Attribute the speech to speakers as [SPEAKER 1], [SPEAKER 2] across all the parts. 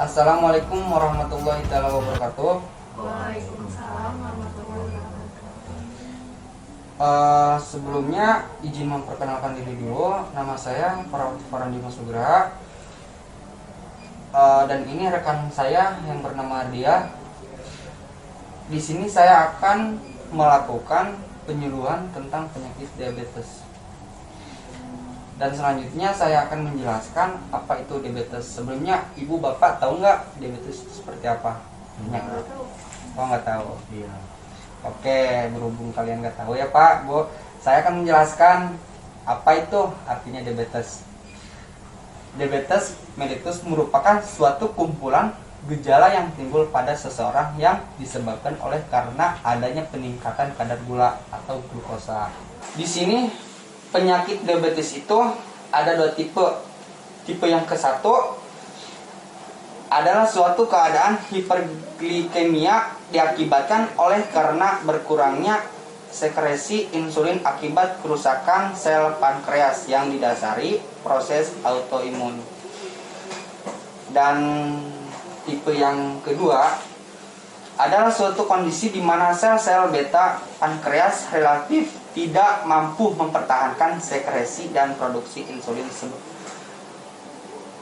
[SPEAKER 1] Assalamualaikum warahmatullahi wabarakatuh.
[SPEAKER 2] Waalaikumsalam warahmatullahi wabarakatuh.
[SPEAKER 1] Sebelumnya izin memperkenalkan diri dulu. Nama saya Farhan Dimas Nugraha. Dan ini rekan saya yang bernama Dia. Di sini saya akan melakukan penyuluhan tentang penyakit diabetes. Dan selanjutnya saya akan menjelaskan apa itu diabetes. Sebelumnya ibu bapak tahu nggak diabetes itu seperti apa?
[SPEAKER 2] Nggak tahu.
[SPEAKER 1] Oh, nggak tahu.
[SPEAKER 3] Iya.
[SPEAKER 1] Oke, berhubung kalian nggak tahu ya Pak, Bu, saya akan menjelaskan apa itu artinya diabetes. Diabetes mellitus merupakan suatu kumpulan gejala yang timbul pada seseorang yang disebabkan oleh karena adanya peningkatan kadar gula atau glukosa. Di sini penyakit diabetes itu ada dua tipe. Tipe yang ke-1 adalah suatu keadaan hiperglikemia diakibatkan oleh karena berkurangnya sekresi insulin akibat kerusakan sel pankreas yang didasari proses autoimun. Dan tipe yang kedua adalah suatu kondisi di mana sel-sel beta pankreas relatif tidak mampu mempertahankan sekresi dan produksi insulin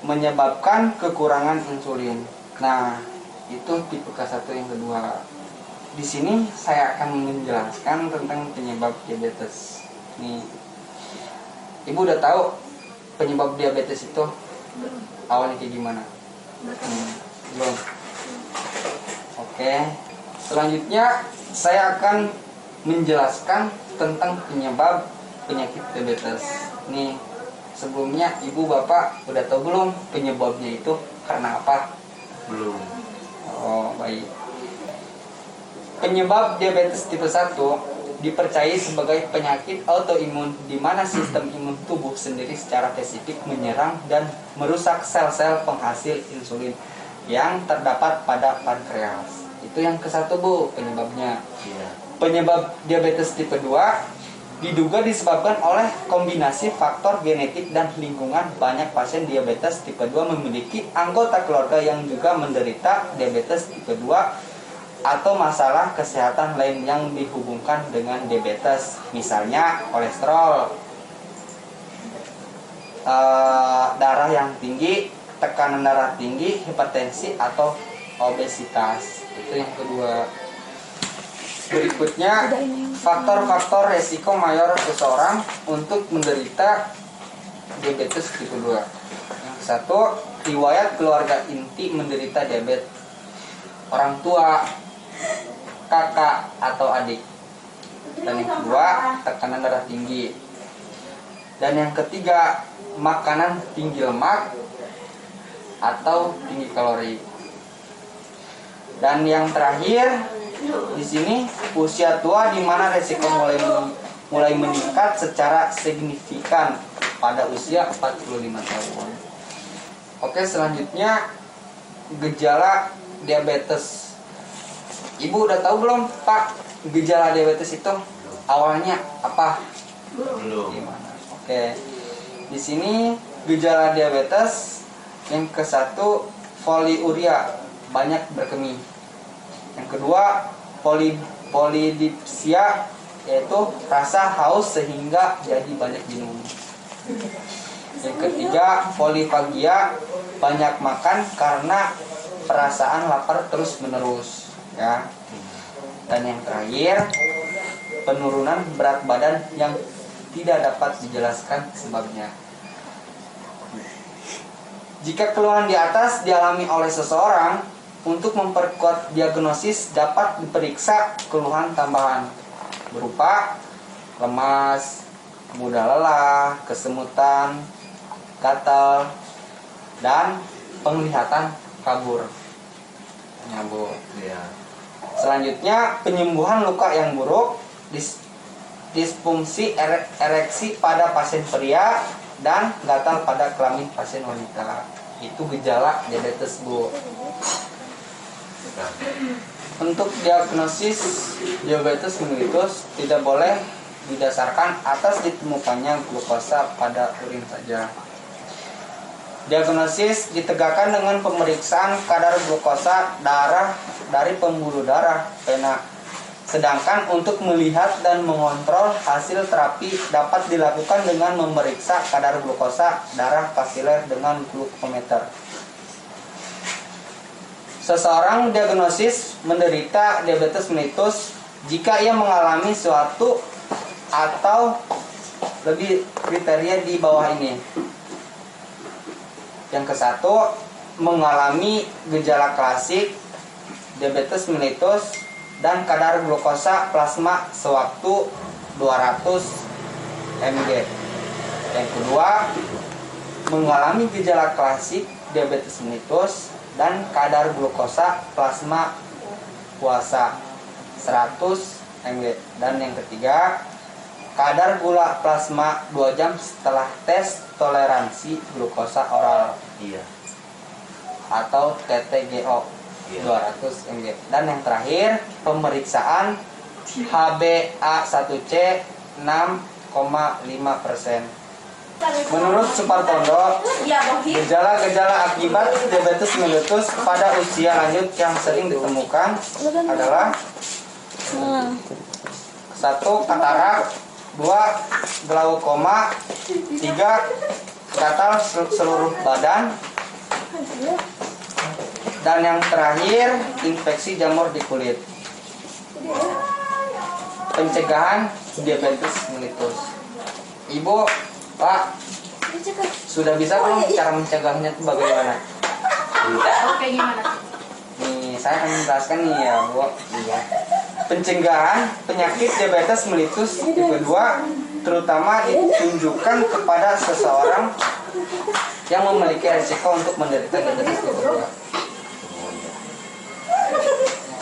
[SPEAKER 1] menyebabkan kekurangan insulin. Nah, itu tipe ke-1 yang kedua. Di sini saya akan menjelaskan tentang penyebab diabetes. Nih, ibu udah tahu penyebab diabetes itu
[SPEAKER 2] Belum.
[SPEAKER 1] awalnya kayak gimana? Belum. Oke. Selanjutnya saya akan menjelaskan tentang penyebab penyakit diabetes. Nih, sebelumnya ibu bapak udah tahu belum penyebabnya itu karena apa?
[SPEAKER 3] Belum.
[SPEAKER 1] Oh, baik. Penyebab diabetes tipe 1 dipercayai sebagai penyakit autoimun di mana sistem imun tubuh sendiri secara spesifik menyerang dan merusak sel-sel penghasil insulin yang terdapat pada pankreas. Itu yang ke-1, Bu, penyebabnya.
[SPEAKER 3] Iya.
[SPEAKER 1] Penyebab diabetes tipe 2 diduga disebabkan oleh kombinasi faktor genetik dan lingkungan. Banyak pasien diabetes tipe 2 memiliki anggota keluarga yang juga menderita diabetes tipe 2 atau masalah kesehatan lain yang dihubungkan dengan diabetes, misalnya kolesterol, darah yang tinggi, tekanan darah tinggi, hipertensi, atau obesitas. Itu yang kedua. Berikutnya, faktor-faktor resiko mayor seseorang untuk menderita diabetes tipe 2. Yang ke-1, riwayat keluarga inti menderita diabetes. Orang tua, kakak atau adik. Dan yang kedua, tekanan darah tinggi. Dan yang ketiga, makanan tinggi lemak atau tinggi kalori. Dan yang terakhir di sini usia tua di mana resiko mulai meningkat secara signifikan pada usia 45 tahun. Oke, selanjutnya gejala diabetes. Ibu udah tahu belum, Pak, gejala diabetes itu awalnya apa?
[SPEAKER 3] Belum.
[SPEAKER 1] Gimana? Oke. Di sini gejala diabetes yang ke-1 poliuria, banyak berkemih. Yang kedua polidipsia, yaitu rasa haus sehingga jadi banyak minum. Yang ketiga polifagia, banyak makan karena perasaan lapar terus menerus, ya. Dan yang terakhir penurunan berat badan yang tidak dapat dijelaskan sebabnya. Jika keluhan di atas dialami oleh seseorang, untuk memperkuat diagnosis dapat diperiksa keluhan tambahan berupa lemas, mudah lelah, kesemutan, gatal, dan penglihatan kabur. Nyabut.
[SPEAKER 3] Iya.
[SPEAKER 1] Selanjutnya, penyembuhan luka yang buruk, disfungsi ereksi pada pasien pria, dan gatal pada kelamin pasien wanita. Itu gejala diabetes, Bu.
[SPEAKER 3] Nah,
[SPEAKER 1] Untuk diagnosis diabetes mellitus tidak boleh didasarkan atas ditemukannya glukosa pada urin saja. Diagnosis ditegakkan dengan pemeriksaan kadar glukosa darah dari pembuluh darah vena. Sedangkan untuk melihat dan mengontrol hasil terapi dapat dilakukan dengan memeriksa kadar glukosa darah papiler dengan glukometer. Seseorang diagnosis menderita diabetes mellitus jika ia mengalami suatu atau lebih kriteria di bawah ini. Yang ke-1, mengalami gejala klasik diabetes mellitus dan kadar glukosa plasma sewaktu 200 mg. Yang kedua, mengalami gejala klasik diabetes mellitus dan kadar glukosa plasma puasa 100 mg. Dan yang ketiga, kadar gula plasma 2 jam setelah tes toleransi glukosa oral
[SPEAKER 3] Iya.
[SPEAKER 1] atau TTGO 200 mg. Dan yang terakhir, pemeriksaan HbA1c 6,5%. Menurut Supartondo, gejala-gejala akibat diabetes mellitus pada usia lanjut yang sering ditemukan adalah 1. Katarak, 2. Glaukoma, 3. Gatal seluruh badan, dan yang terakhir infeksi jamur di kulit. Pencegahan diabetes mellitus. Ibu, Pak, sudah bisa belum cara mencegahnya itu bagaimana?
[SPEAKER 2] Oke, gimana tuh?
[SPEAKER 1] Nih, saya akan menjelaskan nih ya, Bu. Iya. Pencegahan penyakit diabetes mellitus tipe 2 terutama ditunjukkan kepada seseorang yang memiliki risiko untuk menderita diabetes tipe 2.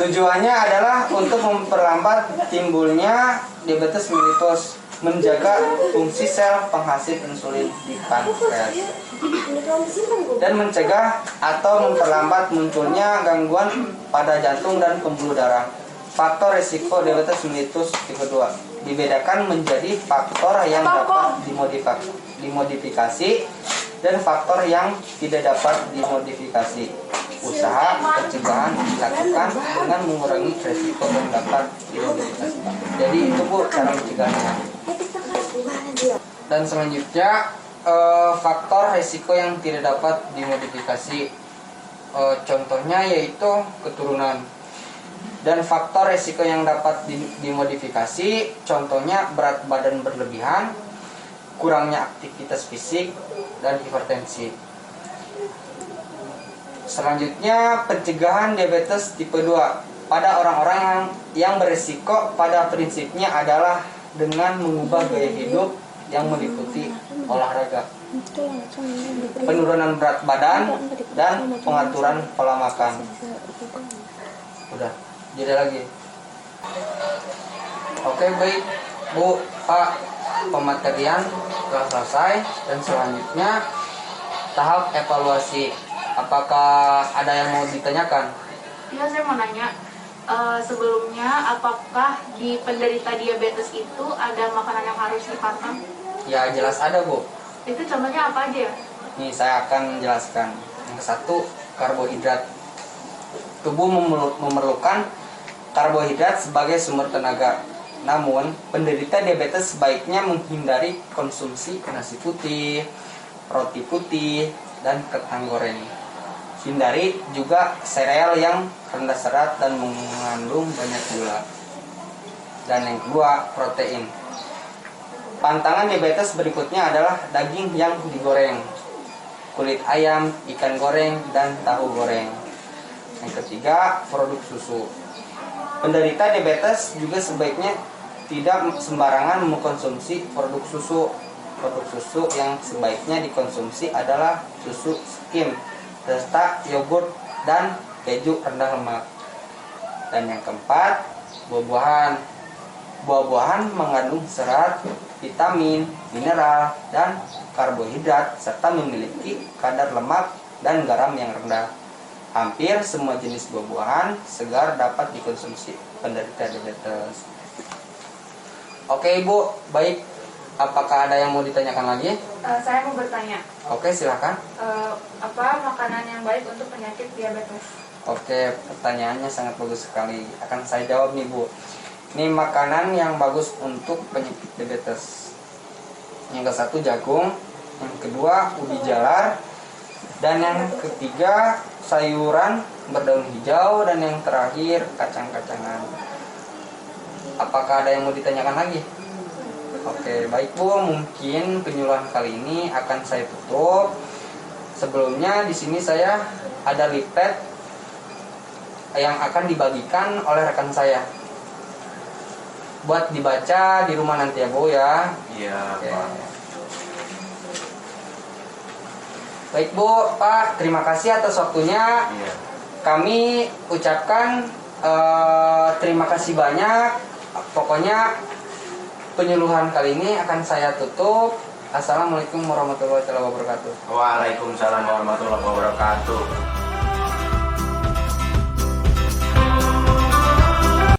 [SPEAKER 1] Tujuannya adalah untuk memperlambat timbulnya diabetes mellitus, menjaga fungsi sel penghasil insulin di pankreas, dan mencegah atau memperlambat munculnya gangguan pada jantung dan pembuluh darah. Faktor risiko diabetes mellitus tipe 2 dibedakan menjadi faktor yang dapat dimodifikasi dan faktor yang tidak dapat dimodifikasi. Usaha pencegahan dilakukan dengan mengurangi risiko yang dapat dimodifikasi. Jadi itu Bu cara mencegahnya. Dan selanjutnya faktor risiko yang tidak dapat dimodifikasi, contohnya yaitu keturunan. Dan faktor risiko yang dapat dimodifikasi, contohnya berat badan berlebihan, kurangnya aktivitas fisik, dan hipertensi. Selanjutnya, pencegahan diabetes tipe 2 pada orang-orang yang berisiko pada prinsipnya adalah dengan mengubah gaya hidup yang meliputi olahraga, penurunan berat badan, dan pengaturan pola makan. Udah, jadi lagi. Oke, baik Bu, Pak, pematerian telah selesai dan selanjutnya tahap evaluasi. Apakah ada yang mau ditanyakan?
[SPEAKER 2] Ya, saya mau nanya. Sebelumnya, apakah di penderita diabetes itu ada makanan yang harus dipantau?
[SPEAKER 1] Ya, jelas ada Bu.
[SPEAKER 2] Itu contohnya apa aja ya?
[SPEAKER 1] Nih, saya akan menjelaskan. Yang ke-1, karbohidrat. Tubuh memerlukan karbohidrat sebagai sumber tenaga. Namun, penderita diabetes sebaiknya menghindari konsumsi nasi putih, roti putih, dan kentang goreng. Hindari juga sereal yang rendah serat dan mengandung banyak gula. Dan yang kedua, protein. Pantangan diabetes berikutnya adalah daging yang digoreng, kulit ayam, ikan goreng, dan tahu goreng. Yang ketiga, produk susu. Penderita diabetes juga sebaiknya tidak sembarangan mengkonsumsi produk susu. Produk susu yang sebaiknya dikonsumsi adalah susu skim, serta yogurt dan keju rendah lemak. Dan yang keempat, buah-buahan. Buah-buahan mengandung serat, vitamin, mineral, dan karbohidrat serta memiliki kadar lemak dan garam yang rendah. Hampir semua jenis buah-buahan segar dapat dikonsumsi penderita diabetes. Oke Ibu, baik. Apakah ada yang mau ditanyakan lagi?
[SPEAKER 2] Saya mau bertanya,
[SPEAKER 1] Oke, silakan.
[SPEAKER 2] apa makanan yang baik untuk penyakit diabetes?
[SPEAKER 1] Oke, pertanyaannya sangat bagus sekali. Akan saya jawab nih, Bu. Ini makanan yang bagus untuk penyakit diabetes. Yang ke satu jagung, yang kedua ubi jalar, dan yang ketiga sayuran berdaun hijau, dan yang terakhir kacang-kacangan. Apakah ada yang mau ditanyakan lagi? Oke, baik Bu, mungkin penyuluhan kali ini akan saya tutup. Sebelumnya di sini saya ada leaflet yang akan dibagikan oleh rekan saya. Buat dibaca di rumah nanti ya Bu ya.
[SPEAKER 3] Iya,
[SPEAKER 1] Oke.
[SPEAKER 3] Pak.
[SPEAKER 1] Baik Bu, Pak, terima kasih atas waktunya.
[SPEAKER 3] Iya.
[SPEAKER 1] Kami ucapkan terima kasih banyak. Pokoknya penyuluhan kali ini akan saya tutup. Assalamualaikum warahmatullahi wabarakatuh.
[SPEAKER 3] Waalaikumsalam warahmatullahi wabarakatuh.